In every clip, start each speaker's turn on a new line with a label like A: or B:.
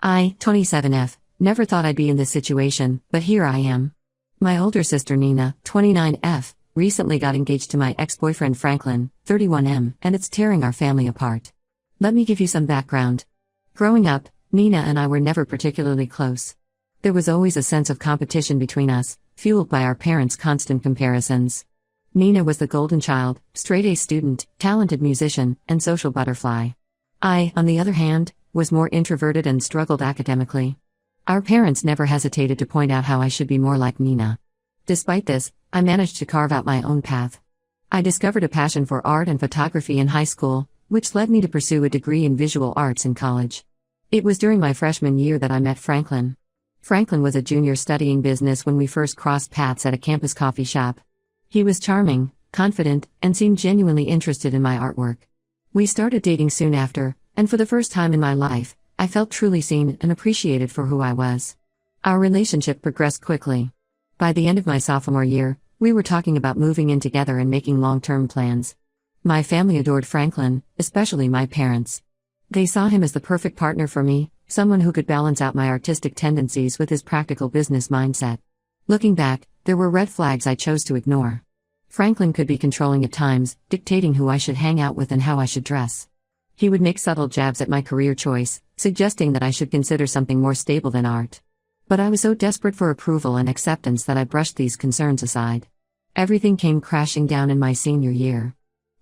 A: I, 27F, never thought I'd be in this situation, but here I am. My older sister Nina, 29F, recently got engaged to my ex-boyfriend Franklin, 31M, and it's tearing our family apart. Let me give you some background. Growing up, Nina and I were never particularly close. There was always a sense of competition between us, fueled by our parents' constant comparisons. Nina was the golden child, straight-A student, talented musician, and social butterfly. I, on the other hand, was more introverted and struggled academically. Our parents never hesitated to point out how I should be more like Nina. Despite this, I managed to carve out my own path. I discovered a passion for art and photography in high school, which led me to pursue a degree in visual arts in college. It was during my freshman year that I met Franklin. Franklin was a junior studying business when we first crossed paths at a campus coffee shop. He was charming, confident, and seemed genuinely interested in my artwork. We started dating soon after, and for the first time in my life, I felt truly seen and appreciated for who I was. Our relationship progressed quickly. By the end of my sophomore year, we were talking about moving in together and making long-term plans. My family adored Franklin, especially my parents. They saw him as the perfect partner for me, someone who could balance out my artistic tendencies with his practical business mindset. Looking back, there were red flags I chose to ignore. Franklin could be controlling at times, dictating who I should hang out with and how I should dress. He would make subtle jabs at my career choice, suggesting that I should consider something more stable than art. But I was so desperate for approval and acceptance that I brushed these concerns aside. Everything came crashing down in my senior year.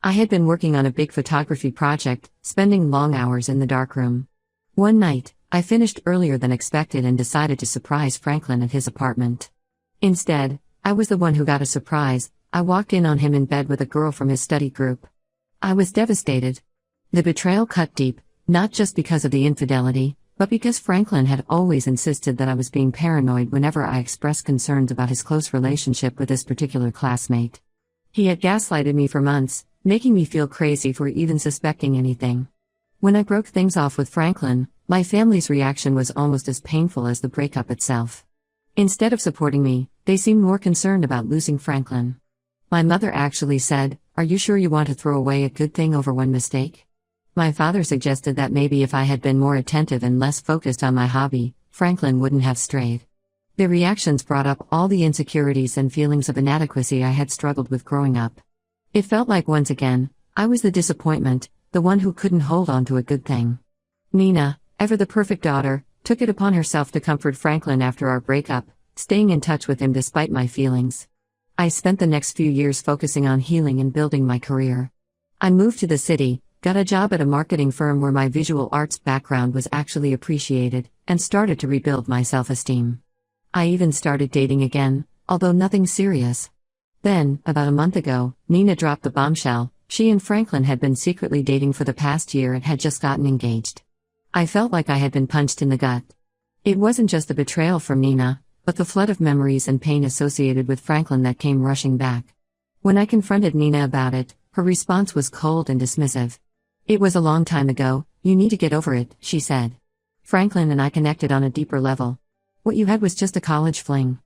A: I had been working on a big photography project, spending long hours in the darkroom. One night, I finished earlier than expected and decided to surprise Franklin at his apartment. Instead, I was the one who got a surprise. I walked in on him in bed with a girl from his study group. I was devastated. The betrayal cut deep, not just because of the infidelity, but because Franklin had always insisted that I was being paranoid whenever I expressed concerns about his close relationship with this particular classmate. He had gaslighted me for months, making me feel crazy for even suspecting anything. When I broke things off with Franklin, my family's reaction was almost as painful as the breakup itself. Instead of supporting me, they seemed more concerned about losing Franklin. My mother actually said, "Are you sure you want to throw away a good thing over one mistake?" My father suggested that maybe if I had been more attentive and less focused on my hobby, Franklin wouldn't have strayed. The reactions brought up all the insecurities and feelings of inadequacy I had struggled with growing up. It felt like once again, I was the disappointment, the one who couldn't hold on to a good thing. Nina, ever the perfect daughter, took it upon herself to comfort Franklin after our breakup, staying in touch with him despite my feelings. I spent the next few years focusing on healing and building my career. I moved to the city, got a job at a marketing firm where my visual arts background was actually appreciated, and started to rebuild my self-esteem. I even started dating again, although nothing serious. Then, about a month ago, Nina dropped the bombshell. She and Franklin had been secretly dating for the past year and had just gotten engaged. I felt like I had been punched in the gut. It wasn't just the betrayal from Nina, but the flood of memories and pain associated with Franklin that came rushing back. When I confronted Nina about it, her response was cold and dismissive. "It was a long time ago, you need to get over it," she said. Franklin and I connected on a deeper level. What you had was just a college fling.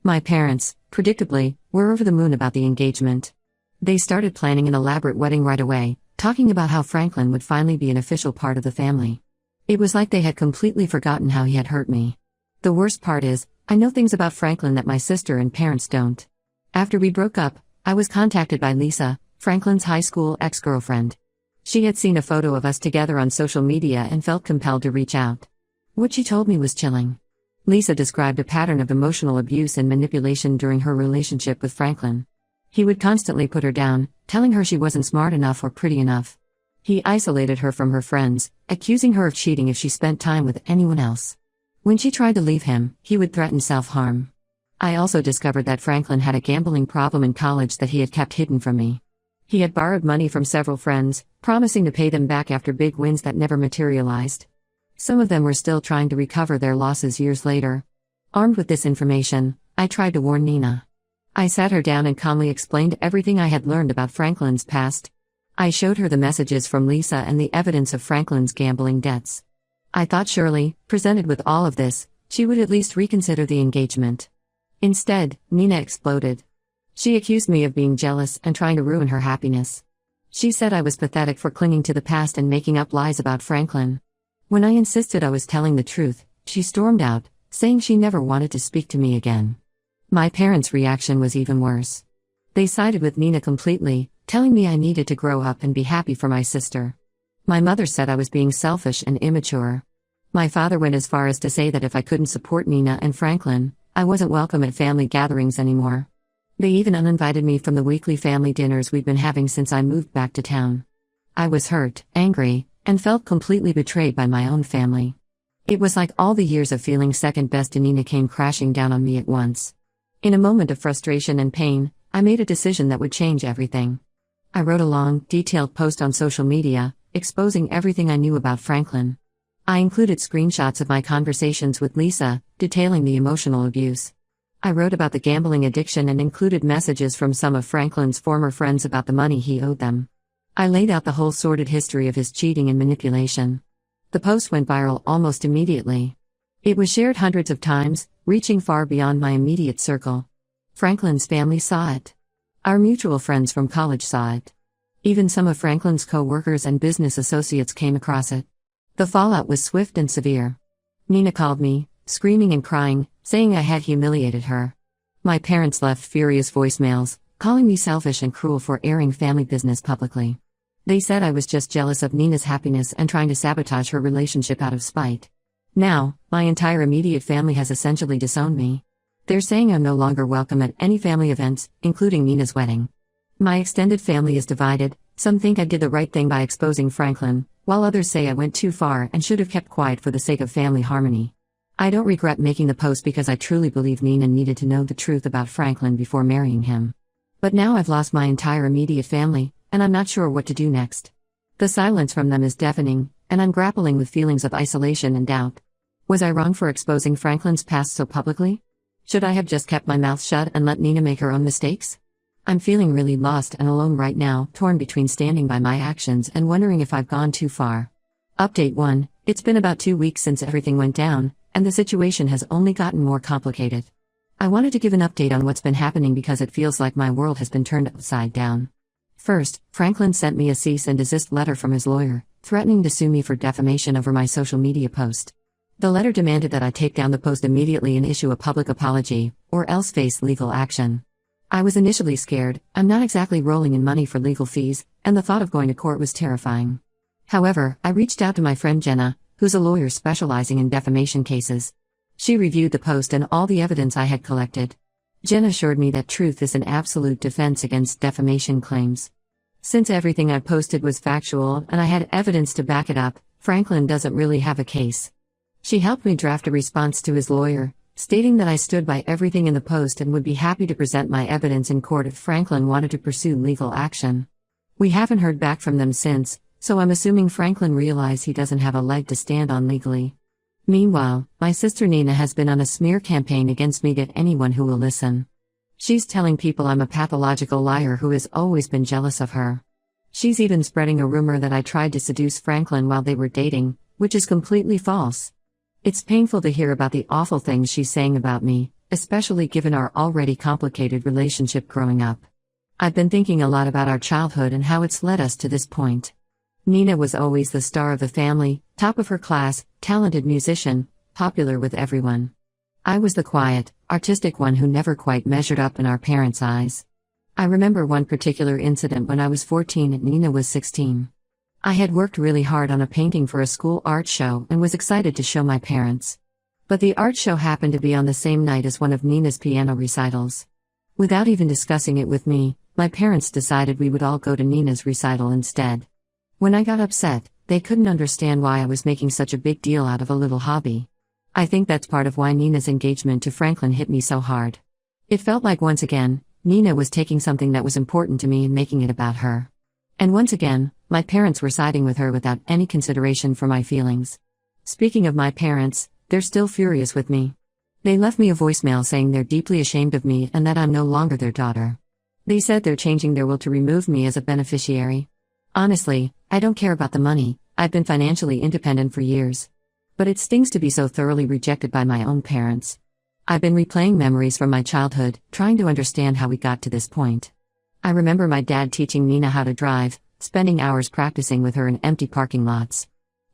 A: My parents, predictably, were over the moon about the engagement. They started planning an elaborate wedding right away, talking about how Franklin would finally be an official part of the family. It was like they had completely forgotten how he had hurt me. The worst part is, I know things about Franklin that my sister and parents don't. After we broke up, I was contacted by Lisa, Franklin's high school ex-girlfriend. She had seen a photo of us together on social media and felt compelled to reach out. What she told me was chilling. Lisa described a pattern of emotional abuse and manipulation during her relationship with Franklin. He would constantly put her down, telling her she wasn't smart enough or pretty enough. He isolated her from her friends, accusing her of cheating if she spent time with anyone else. When she tried to leave him, he would threaten self-harm. I also discovered that Franklin had a gambling problem in college that he had kept hidden from me. He had borrowed money from several friends, promising to pay them back after big wins that never materialized. Some of them were still trying to recover their losses years later. Armed with this information, I tried to warn Nina. I sat her down and calmly explained everything I had learned about Franklin's past. I showed her the messages from Lisa and the evidence of Franklin's gambling debts. I thought surely, presented with all of this, she would at least reconsider the engagement. Instead, Nina exploded. She accused me of being jealous and trying to ruin her happiness. She said I was pathetic for clinging to the past and making up lies about Franklin. When I insisted I was telling the truth, she stormed out, saying she never wanted to speak to me again. My parents' reaction was even worse. They sided with Nina completely, telling me I needed to grow up and be happy for my sister. My mother said I was being selfish and immature. My father went as far as to say that if I couldn't support Nina and Franklin, I wasn't welcome at family gatherings anymore. They even uninvited me from the weekly family dinners we'd been having since I moved back to town. I was hurt, angry, and felt completely betrayed by my own family. It was like all the years of feeling second best to Nina came crashing down on me at once. In a moment of frustration and pain, I made a decision that would change everything. I wrote a long, detailed post on social media, exposing everything I knew about Franklin. I included screenshots of my conversations with Lisa, detailing the emotional abuse. I wrote about the gambling addiction and included messages from some of Franklin's former friends about the money he owed them. I laid out the whole sordid history of his cheating and manipulation. The post went viral almost immediately. It was shared hundreds of times, reaching far beyond my immediate circle. Franklin's family saw it. Our mutual friends from college saw it. Even some of Franklin's co-workers and business associates came across it. The fallout was swift and severe. Nina called me, screaming and crying, saying I had humiliated her. My parents left furious voicemails, calling me selfish and cruel for airing family business publicly. They said I was just jealous of Nina's happiness and trying to sabotage her relationship out of spite. Now, my entire immediate family has essentially disowned me. They're saying I'm no longer welcome at any family events, including Nina's wedding. My extended family is divided. Some think I did the right thing by exposing Franklin, while others say I went too far and should have kept quiet for the sake of family harmony. I don't regret making the post because I truly believe Nina needed to know the truth about Franklin before marrying him. But now I've lost my entire immediate family, and I'm not sure what to do next. The silence from them is deafening, and I'm grappling with feelings of isolation and doubt. Was I wrong for exposing Franklin's past so publicly? Should I have just kept my mouth shut and let Nina make her own mistakes? I'm feeling really lost and alone right now, torn between standing by my actions and wondering if I've gone too far. Update 1. It's been about 2 weeks since everything went down, and the situation has only gotten more complicated. I wanted to give an update on what's been happening because it feels like my world has been turned upside down. First, Franklin sent me a cease and desist letter from his lawyer, threatening to sue me for defamation over my social media post. The letter demanded that I take down the post immediately and issue a public apology, or else face legal action. I was initially scared. I'm not exactly rolling in money for legal fees, and the thought of going to court was terrifying. However, I reached out to my friend Jenna, who's a lawyer specializing in defamation cases. She reviewed the post and all the evidence I had collected. Jenna assured me that truth is an absolute defense against defamation claims. Since everything I posted was factual and I had evidence to back it up, Franklin doesn't really have a case. She helped me draft a response to his lawyer, stating that I stood by everything in the post and would be happy to present my evidence in court if Franklin wanted to pursue legal action. We haven't heard back from them since, so I'm assuming Franklin realized he doesn't have a leg to stand on legally. Meanwhile, my sister Nina has been on a smear campaign against me to anyone who will listen. She's telling people I'm a pathological liar who has always been jealous of her. She's even spreading a rumor that I tried to seduce Franklin while they were dating, which is completely false. It's painful to hear about the awful things she's saying about me, especially given our already complicated relationship growing up. I've been thinking a lot about our childhood and how it's led us to this point. Nina was always the star of the family, top of her class, talented musician, popular with everyone. I was the quiet, artistic one who never quite measured up in our parents' eyes. I remember one particular incident when I was 14 and Nina was 16. I had worked really hard on a painting for a school art show and was excited to show my parents. But the art show happened to be on the same night as one of Nina's piano recitals. Without even discussing it with me, my parents decided we would all go to Nina's recital instead. When I got upset, they couldn't understand why I was making such a big deal out of a little hobby. I think that's part of why Nina's engagement to Franklin hit me so hard. It felt like once again, Nina was taking something that was important to me and making it about her. And once again, my parents were siding with her without any consideration for my feelings. Speaking of my parents, they're still furious with me. They left me a voicemail saying they're deeply ashamed of me and that I'm no longer their daughter. They said they're changing their will to remove me as a beneficiary. Honestly, I don't care about the money. I've been financially independent for years. But it stings to be so thoroughly rejected by my own parents. I've been replaying memories from my childhood, trying to understand how we got to this point. I remember my dad teaching Nina how to drive, spending hours practicing with her in empty parking lots.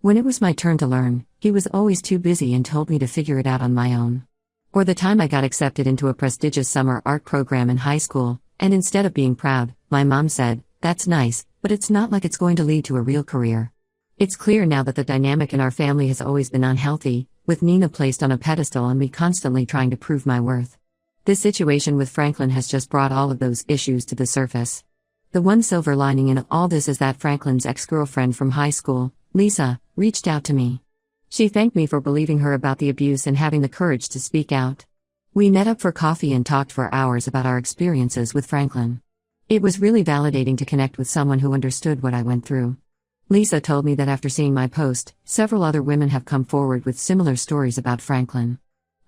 A: When it was my turn to learn, he was always too busy and told me to figure it out on my own. Or the time I got accepted into a prestigious summer art program in high school, and instead of being proud, my mom said, "That's nice, but it's not like it's going to lead to a real career." It's clear now that the dynamic in our family has always been unhealthy, with Nina placed on a pedestal and me constantly trying to prove my worth. This situation with Franklin has just brought all of those issues to the surface. The one silver lining in all this is that Franklin's ex-girlfriend from high school, Lisa, reached out to me. She thanked me for believing her about the abuse and having the courage to speak out. We met up for coffee and talked for hours about our experiences with Franklin. It was really validating to connect with someone who understood what I went through. Lisa told me that after seeing my post, several other women have come forward with similar stories about Franklin.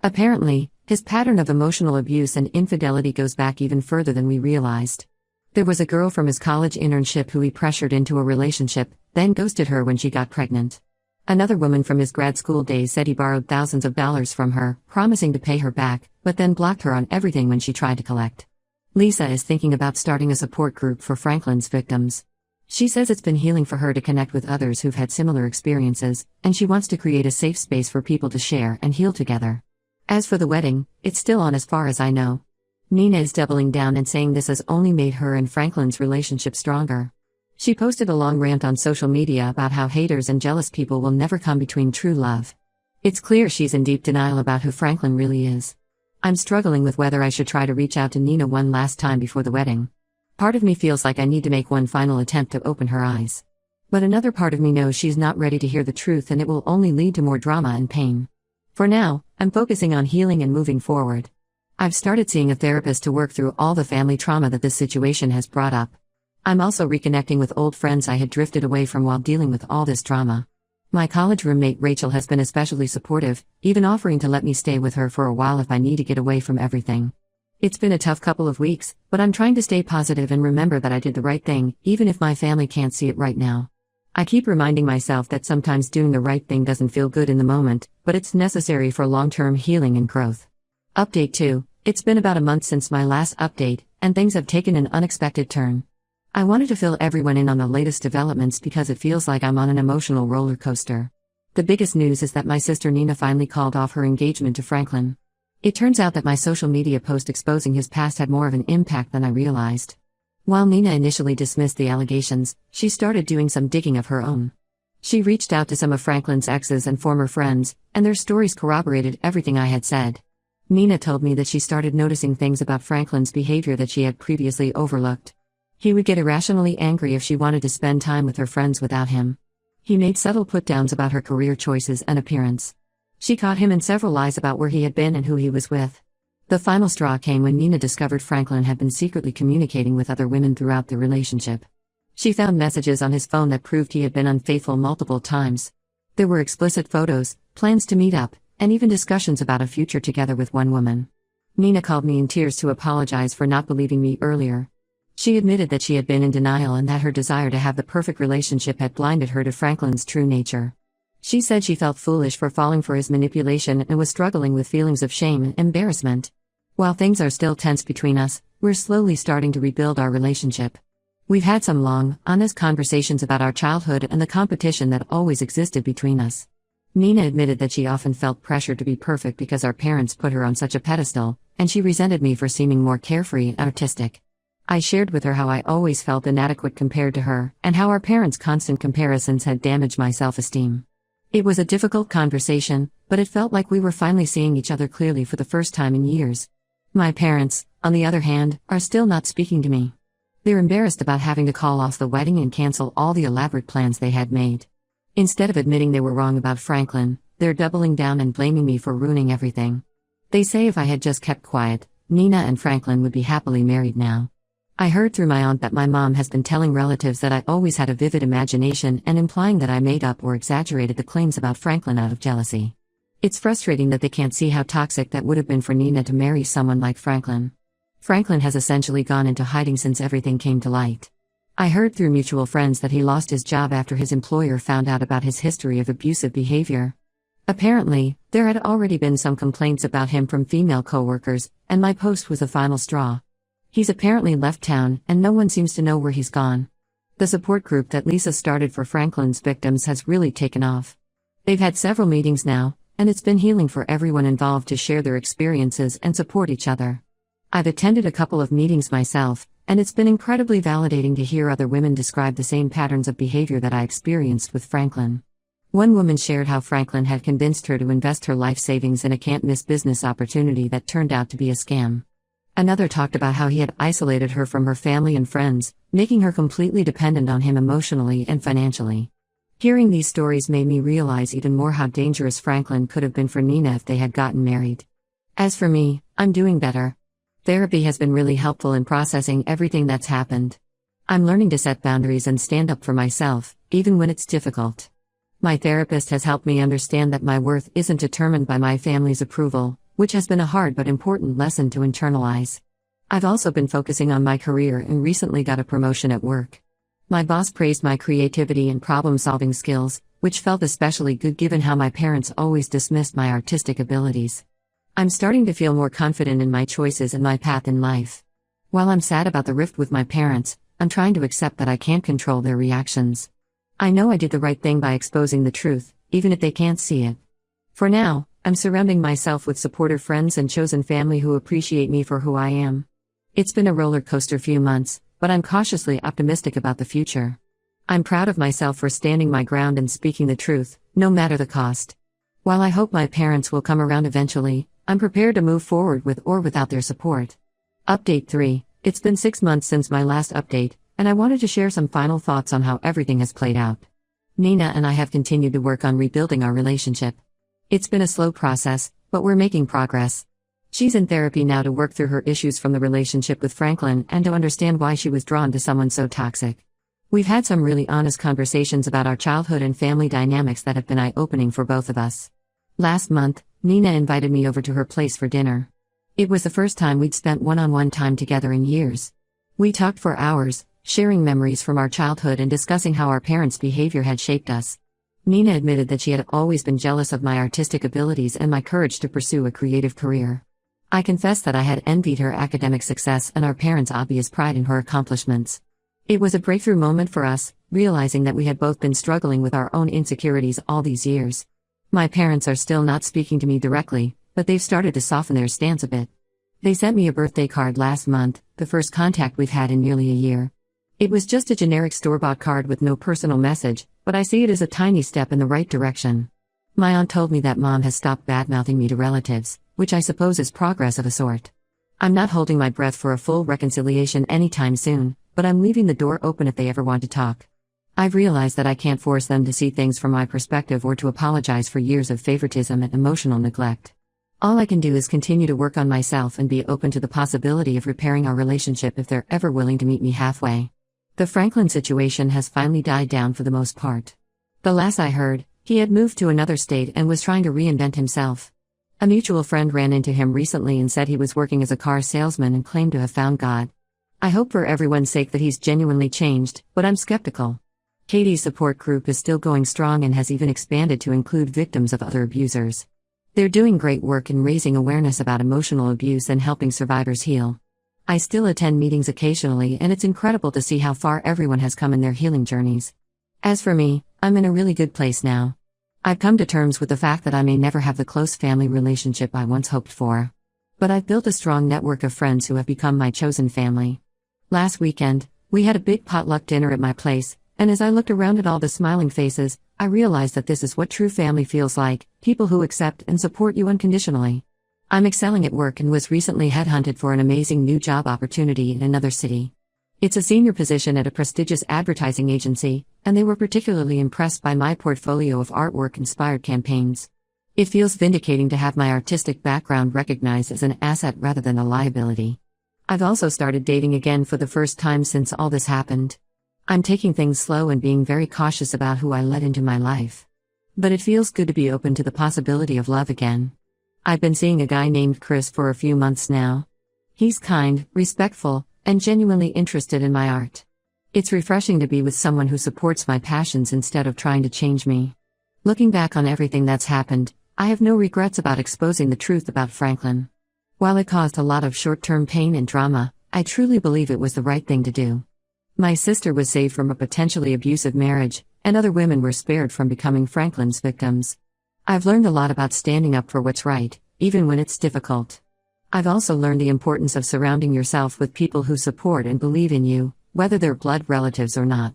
A: Apparently, his pattern of emotional abuse and infidelity goes back even further than we realized. There was a girl from his college internship who he pressured into a relationship, then ghosted her when she got pregnant. Another woman from his grad school days said he borrowed thousands of dollars from her, promising to pay her back, but then blocked her on everything when she tried to collect. Lisa is thinking about starting a support group for Franklin's victims. She says it's been healing for her to connect with others who've had similar experiences, and she wants to create a safe space for people to share and heal together. As for the wedding, it's still on as far as I know. Nina is doubling down and saying this has only made her and Franklin's relationship stronger. She posted a long rant on social media about how haters and jealous people will never come between true love. It's clear she's in deep denial about who Franklin really is. I'm struggling with whether I should try to reach out to Nina one last time before the wedding. Part of me feels like I need to make one final attempt to open her eyes. But another part of me knows she's not ready to hear the truth and it will only lead to more drama and pain. For now, I'm focusing on healing and moving forward. I've started seeing a therapist to work through all the family trauma that this situation has brought up. I'm also reconnecting with old friends I had drifted away from while dealing with all this drama. My college roommate Rachel has been especially supportive, even offering to let me stay with her for a while if I need to get away from everything. It's been a tough couple of weeks, but I'm trying to stay positive and remember that I did the right thing, even if my family can't see it right now. I keep reminding myself that sometimes doing the right thing doesn't feel good in the moment, but it's necessary for long-term healing and growth. Update 2. It's been about a month since my last update, and things have taken an unexpected turn. I wanted to fill everyone in on the latest developments because it feels like I'm on an emotional roller coaster. The biggest news is that my sister Nina finally called off her engagement to Franklin. It turns out that my social media post exposing his past had more of an impact than I realized. While Nina initially dismissed the allegations, she started doing some digging of her own. She reached out to some of Franklin's exes and former friends, and their stories corroborated everything I had said. Nina told me that she started noticing things about Franklin's behavior that she had previously overlooked. He would get irrationally angry if she wanted to spend time with her friends without him. He made subtle put-downs about her career choices and appearance. She caught him in several lies about where he had been and who he was with. The final straw came when Nina discovered Franklin had been secretly communicating with other women throughout the relationship. She found messages on his phone that proved he had been unfaithful multiple times. There were explicit photos, plans to meet up, and even discussions about a future together with one woman. Nina called me in tears to apologize for not believing me earlier. She admitted that she had been in denial and that her desire to have the perfect relationship had blinded her to Franklin's true nature. She said she felt foolish for falling for his manipulation and was struggling with feelings of shame and embarrassment. While things are still tense between us, we're slowly starting to rebuild our relationship. We've had some long, honest conversations about our childhood and the competition that always existed between us. Nina admitted that she often felt pressure to be perfect because our parents put her on such a pedestal, and she resented me for seeming more carefree and artistic. I shared with her how I always felt inadequate compared to her, and how our parents' constant comparisons had damaged my self-esteem. It was a difficult conversation, but it felt like we were finally seeing each other clearly for the first time in years. My parents, on the other hand, are still not speaking to me. They're embarrassed about having to call off the wedding and cancel all the elaborate plans they had made. Instead of admitting they were wrong about Franklin, they're doubling down and blaming me for ruining everything. They say if I had just kept quiet, Nina and Franklin would be happily married now. I heard through my aunt that my mom has been telling relatives that I always had a vivid imagination and implying that I made up or exaggerated the claims about Franklin out of jealousy. It's frustrating that they can't see how toxic that would have been for Nina to marry someone like Franklin. Franklin has essentially gone into hiding since everything came to light. I heard through mutual friends that he lost his job after his employer found out about his history of abusive behavior. Apparently, there had already been some complaints about him from female coworkers, and my post was the final straw. He's apparently left town, and no one seems to know where he's gone. The support group that Lisa started for Franklin's victims has really taken off. They've had several meetings now, and it's been healing for everyone involved to share their experiences and support each other. I've attended a couple of meetings myself, and it's been incredibly validating to hear other women describe the same patterns of behavior that I experienced with Franklin. One woman shared how Franklin had convinced her to invest her life savings in a can't-miss business opportunity that turned out to be a scam. Another talked about how he had isolated her from her family and friends, making her completely dependent on him emotionally and financially. Hearing these stories made me realize even more how dangerous Franklin could have been for Nina if they had gotten married. As for me, I'm doing better. Therapy has been really helpful in processing everything that's happened. I'm learning to set boundaries and stand up for myself, even when it's difficult. My therapist has helped me understand that my worth isn't determined by my family's approval, which has been a hard but important lesson to internalize. I've also been focusing on my career and recently got a promotion at work. My boss praised my creativity and problem-solving skills, which felt especially good given how my parents always dismissed my artistic abilities. I'm starting to feel more confident in my choices and my path in life. While I'm sad about the rift with my parents, I'm trying to accept that I can't control their reactions. I know I did the right thing by exposing the truth, even if they can't see it. For now, I'm surrounding myself with supportive friends and chosen family who appreciate me for who I am. It's been a roller coaster few months, but I'm cautiously optimistic about the future. I'm proud of myself for standing my ground and speaking the truth, no matter the cost. While I hope my parents will come around eventually, I'm prepared to move forward with or without their support. Update 3. It's been 6 months since my last update, and I wanted to share some final thoughts on how everything has played out. Nina and I have continued to work on rebuilding our relationship. It's been a slow process, but we're making progress. She's in therapy now to work through her issues from the relationship with Franklin and to understand why she was drawn to someone so toxic. We've had some really honest conversations about our childhood and family dynamics that have been eye-opening for both of us. Last month, Nina invited me over to her place for dinner. It was the first time we'd spent one-on-one time together in years. We talked for hours, sharing memories from our childhood and discussing how our parents' behavior had shaped us. Nina admitted that she had always been jealous of my artistic abilities and my courage to pursue a creative career. I confessed that I had envied her academic success and our parents' obvious pride in her accomplishments. It was a breakthrough moment for us, realizing that we had both been struggling with our own insecurities all these years. My parents are still not speaking to me directly, but they've started to soften their stance a bit. They sent me a birthday card last month, the first contact we've had in nearly a year. It was just a generic store-bought card with no personal message, but I see it as a tiny step in the right direction. My aunt told me that Mom has stopped bad-mouthing me to relatives, which I suppose is progress of a sort. I'm not holding my breath for a full reconciliation anytime soon, but I'm leaving the door open if they ever want to talk. I've realized that I can't force them to see things from my perspective or to apologize for years of favoritism and emotional neglect. All I can do is continue to work on myself and be open to the possibility of repairing our relationship if they're ever willing to meet me halfway. The Franklin situation has finally died down for the most part. The last I heard, he had moved to another state and was trying to reinvent himself. A mutual friend ran into him recently and said he was working as a car salesman and claimed to have found God. I hope for everyone's sake that he's genuinely changed, but I'm skeptical. Katie's support group is still going strong and has even expanded to include victims of other abusers. They're doing great work in raising awareness about emotional abuse and helping survivors heal. I still attend meetings occasionally, and it's incredible to see how far everyone has come in their healing journeys. As for me, I'm in a really good place now. I've come to terms with the fact that I may never have the close family relationship I once hoped for. But I've built a strong network of friends who have become my chosen family. Last weekend, we had a big potluck dinner at my place, and as I looked around at all the smiling faces, I realized that this is what true family feels like, people who accept and support you unconditionally. I'm excelling at work and was recently headhunted for an amazing new job opportunity in another city. It's a senior position at a prestigious advertising agency, and they were particularly impressed by my portfolio of artwork-inspired campaigns. It feels vindicating to have my artistic background recognized as an asset rather than a liability. I've also started dating again for the first time since all this happened. I'm taking things slow and being very cautious about who I let into my life. But it feels good to be open to the possibility of love again. I've been seeing a guy named Chris for a few months now. He's kind, respectful, and genuinely interested in my art. It's refreshing to be with someone who supports my passions instead of trying to change me. Looking back on everything that's happened, I have no regrets about exposing the truth about Franklin. While it caused a lot of short-term pain and drama, I truly believe it was the right thing to do. My sister was saved from a potentially abusive marriage, and other women were spared from becoming Franklin's victims. I've learned a lot about standing up for what's right, even when it's difficult. I've also learned the importance of surrounding yourself with people who support and believe in you, whether they're blood relatives or not.